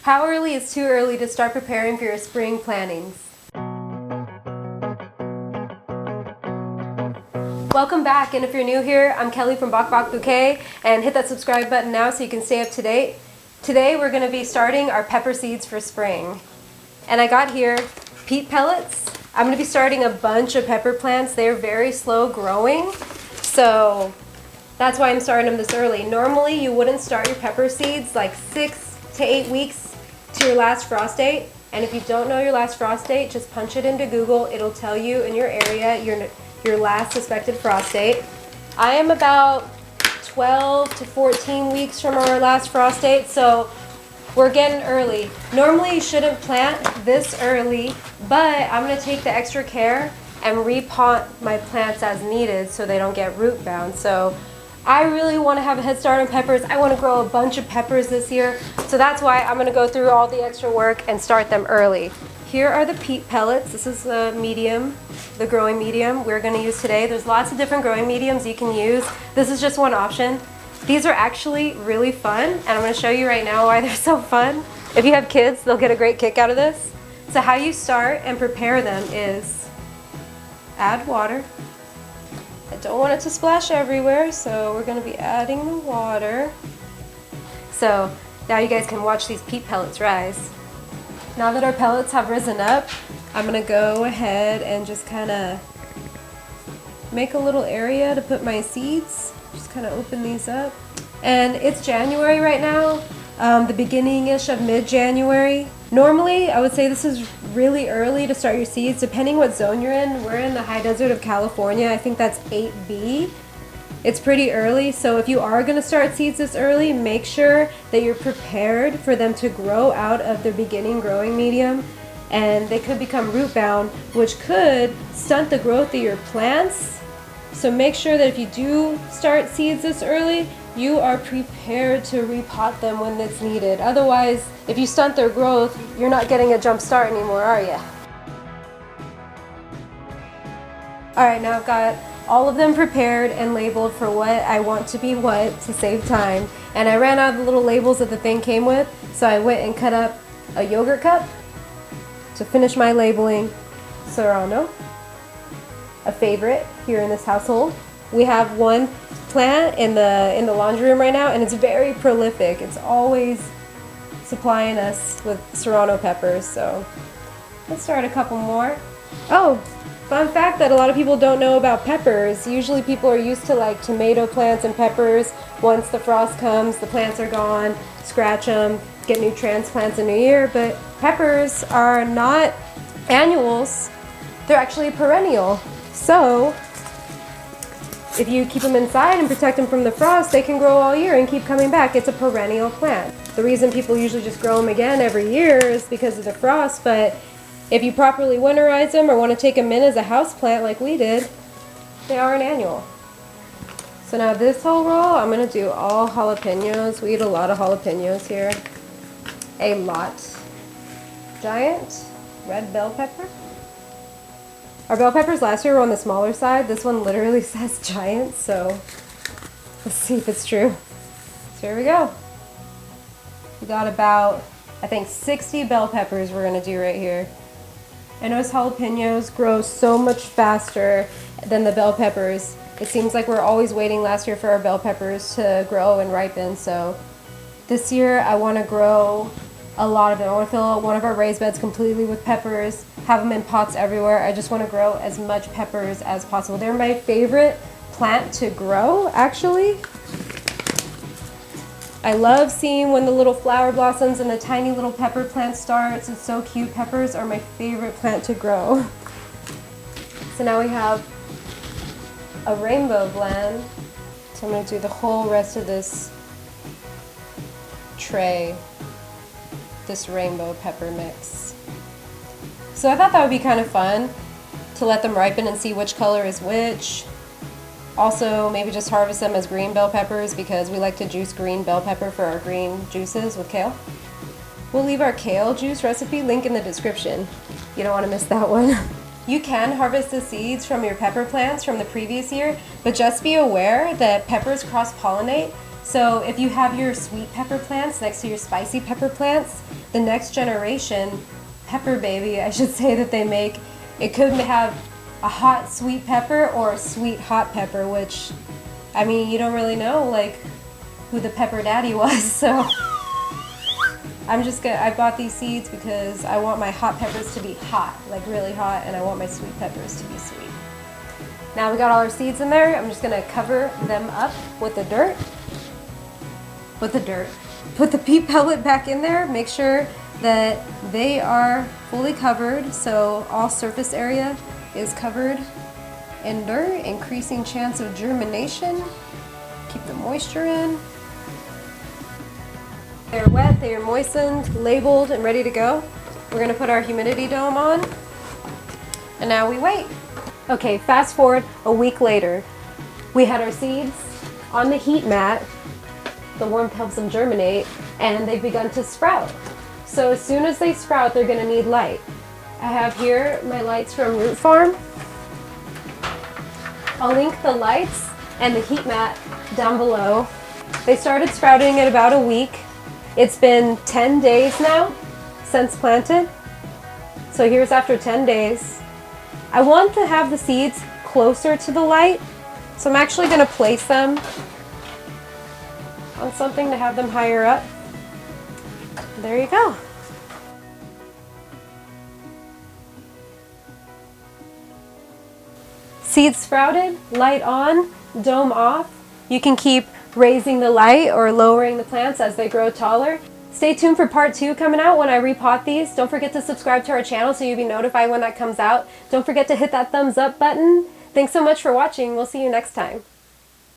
How early is too early to start preparing for your spring plantings? Welcome back, and if you're new here, I'm Kelly from Bok Bok Bouquet, and hit that subscribe button now so you can stay up to date. Today we're going to be starting our pepper seeds for spring. And I got here peat pellets. I'm going to be starting a bunch of pepper plants. They're very slow growing, so that's why I'm starting them this early. Normally you wouldn't start your pepper seeds like 6 to 8 weeks to your last frost date. And if you don't know your last frost date, just punch it into Google. It'll tell you in your area your last suspected frost date. I am about 12 to 14 weeks from our last frost date, so we're getting early. Normally you shouldn't plant this early, but I'm going to take the extra care and repot my plants as needed so they don't get root bound. So I really want to have a head start on peppers. I want to grow a bunch of peppers this year, so that's why I'm going to go through all the extra work and start them early. Here are the peat pellets. This is the medium, the growing medium we're going to use today. There's lots of different growing mediums you can use. This is just one option. These are actually really fun, and I'm going to show you right now why they're so fun. If you have kids, they'll get a great kick out of this. So how you start and prepare them is add water. I don't want it to splash everywhere, so we're going to be adding the water. So now you guys can watch these peat pellets rise. Now that our pellets have risen up, I'm going to go ahead and just kind of make a little area to put my seeds. Just kind of open these up. And it's January right now, the beginning-ish of mid-January. Normally, I would say this is really early to start your seeds, depending what zone you're in. We're in the high desert of California. I think that's 8B. It's pretty early, so if you are going to start seeds this early, make sure that you're prepared for them to grow out of their beginning growing medium, and they could become root bound, which could stunt the growth of your plants. So make sure that if you do start seeds this early, you are prepared to repot them when it's needed. Otherwise, if you stunt their growth, you're not getting a jump start anymore, are you? Alright, now I've got all of them prepared and labeled for what I want to be what to save time. And I ran out of the little labels that the thing came with, so I went and cut up a yogurt cup to finish my labeling. Serrano, a favorite here in this household. We have one plant in the laundry room right now, and it's very prolific. It's always supplying us with Serrano peppers, so let's start a couple more. Oh, fun fact that a lot of people don't know about peppers. Usually people are used to like tomato plants and peppers. Once the frost comes, the plants are gone, scratch them, get new transplants a new year, but peppers are not annuals. They're actually perennial. So if you keep them inside and protect them from the frost, they can grow all year and keep coming back. It's a perennial plant. The reason people usually just grow them again every year is because of the frost, but if you properly winterize them or want to take them in as a house plant like we did, they are an annual. So now this whole roll, I'm going to do all jalapenos. We eat a lot of jalapenos here. A lot. Giant red bell pepper. Our bell peppers last year were on the smaller side. This one literally says giant, so let's see if it's true. So here we go. We got about, I think, 60 bell peppers we're going to do right here. I notice jalapenos grow so much faster than the bell peppers. It seems like we're always waiting last year for our bell peppers to grow and ripen, so this year I want to grow a lot of them. I want to fill one of our raised beds completely with peppers, have them in pots everywhere. I just want to grow as much peppers as possible. They're my favorite plant to grow, actually. I love seeing when the little flower blossoms and the tiny little pepper plant starts. It's so cute. Peppers are my favorite plant to grow. So now we have a rainbow blend. So I'm going to do the whole rest of this tray, this rainbow pepper mix. So I thought that would be kind of fun to let them ripen and see which color is which. Also, maybe just harvest them as green bell peppers because we like to juice green bell pepper for our green juices with kale. We'll leave our kale juice recipe link in the description. You don't want to miss that one. You can harvest the seeds from your pepper plants from the previous year, but just be aware that peppers cross-pollinate. So if you have your sweet pepper plants next to your spicy pepper plants, the next generation pepper baby, I should say, that they make, it could have a hot sweet pepper or a sweet hot pepper, which, I mean, you don't really know like who the pepper daddy was, so I bought these seeds because I want my hot peppers to be hot, like really hot, and I want my sweet peppers to be sweet. Now we got all our seeds in there. I'm just gonna cover them up with the dirt. Put the pea pellet back in there. Make sure that they are fully covered, so all surface area is covered in dirt, increasing chance of germination. Keep the moisture in. They're wet, they are moistened, labeled, and ready to go. We're gonna put our humidity dome on, and now we wait. Okay, fast forward a week later. We had our seeds on the heat mat. The warmth helps them germinate, and they've begun to sprout. So as soon as they sprout, they're gonna need light. I have here my lights from Root Farm. I'll link the lights and the heat mat down below. They started sprouting in about a week. It's been 10 days now since planted. So here's after 10 days. I want to have the seeds closer to the light, so I'm actually going to place them on something to have them higher up. There you go. Seeds sprouted, light on, dome off. You can keep raising the light or lowering the plants as they grow taller. Stay tuned for part 2 coming out when I repot these. Don't forget to subscribe to our channel so you'll be notified when that comes out. Don't forget to hit that thumbs up button. Thanks so much for watching. We'll see you next time.